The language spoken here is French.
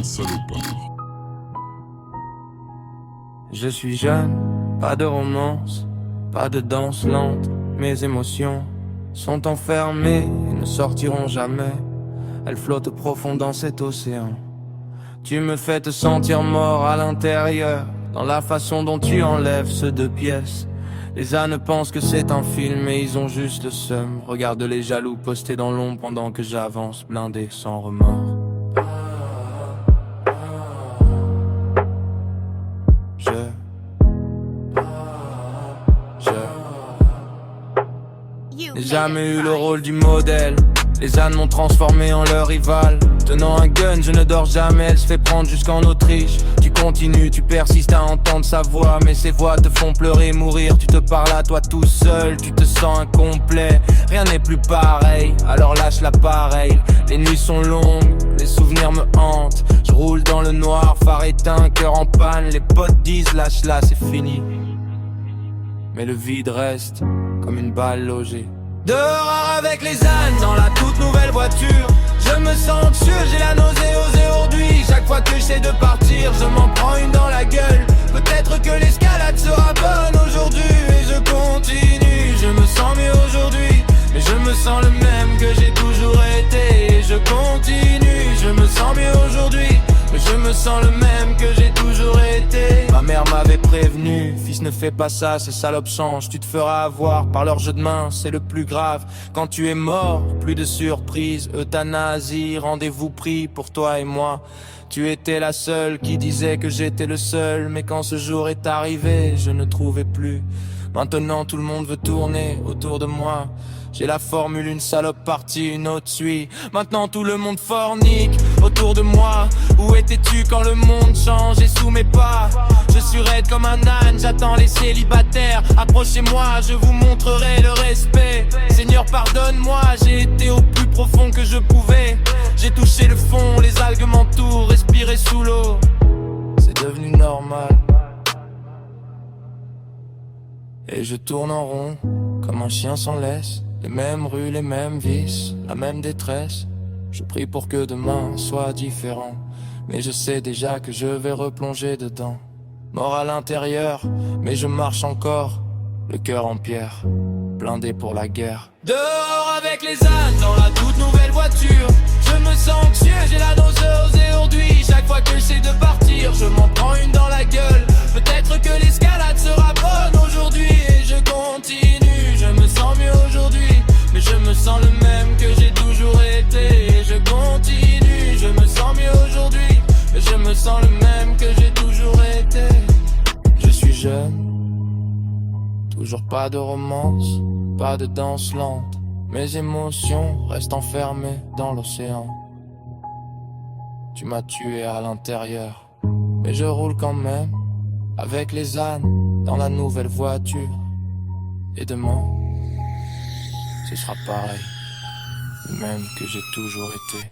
des salopards. Je suis jeune, pas de romance, pas de danse lente. Mes émotions sont enfermées et ne sortiront jamais. Elles flottent profond dans cet océan. Tu me fais te sentir mort à l'intérieur, dans la façon dont tu enlèves ce 2 pièces. Les ânes pensent que c'est un film et ils ont juste le seum. Regarde les jaloux postés dans l'ombre pendant que j'avance blindé sans remords. J'ai jamais eu le rôle du modèle. Les ânes m'ont transformé en leur rival. Tenant un gun, je ne dors jamais. Elle se fait prendre jusqu'en Autriche. Tu continues, tu persistes à entendre sa voix, mais ces voix te font pleurer, mourir. Tu te parles à toi tout seul, tu te sens incomplet. Rien n'est plus pareil, alors lâche l'appareil. Les nuits sont longues, les souvenirs me hantent. Je roule dans le noir, phare éteint, cœur en panne. Les potes disent lâche là, c'est fini. Mais le vide reste comme une balle logée. Dehors avec les ânes dans la toute nouvelle voiture. Je me sens anxieux, j'ai la nausée aujourd'hui. Chaque fois que j'essaie de partir, je m'en prends une dans la gueule. Peut-être que l'escalade sera bonne aujourd'hui. Et je continue, je me sens mieux aujourd'hui. Mais je me sens le même que j'ai toujours été. Et je continue, je me sens mieux aujourd'hui. Mais je me sens le même que j'ai toujours été. Ma mère m'avait prévenu, fils ne fais pas ça, ces salopes changent. Tu te feras avoir par leur jeu de main, c'est le plus grave. Quand tu es mort, plus de surprise, euthanasie, rendez-vous pris pour toi et moi. Tu étais la seule qui disait que j'étais le seul. Mais quand ce jour est arrivé, je ne trouvais plus. Maintenant tout le monde veut tourner autour de moi. J'ai la formule, une salope partie, une autre suit. Maintenant tout le monde fornique autour de moi. Où étais-tu quand le monde changeait sous mes pas? Je suis raide comme un âne, j'attends les célibataires. Approchez-moi, je vous montrerai le respect. Seigneur pardonne-moi, j'ai été au plus profond que je pouvais. J'ai touché le fond, les algues m'entourent, respirer sous l'eau, c'est devenu normal. Et je tourne en rond, comme un chien sans laisse. Les mêmes rues, les mêmes vices, la même détresse. Je prie pour que demain soit différent, mais je sais déjà que je vais replonger dedans. Mort à l'intérieur, mais je marche encore, le cœur en pierre, blindé pour la guerre. Dehors avec les ânes, dans la toute nouvelle voiture. Je me sens anxieux, j'ai la nausée aujourd'hui. Chaque fois que j'essaie de partir, je m'en prends une dans la gueule. Peut-être que l'escalade sera bonne aujourd'hui. Et je continue, je me sens mieux aujourd'hui. Mais je me sens le même que j'ai toujours été. Et je continue, je me sens mieux aujourd'hui. Mais je me sens le même que j'ai toujours été. Je suis jeune, toujours pas de romance, pas de danse lente. Mes émotions restent enfermées dans l'océan. Tu m'as tué à l'intérieur, mais je roule quand même avec les ânes dans la nouvelle voiture. Et demain, ce sera pareil, le même que j'ai toujours été.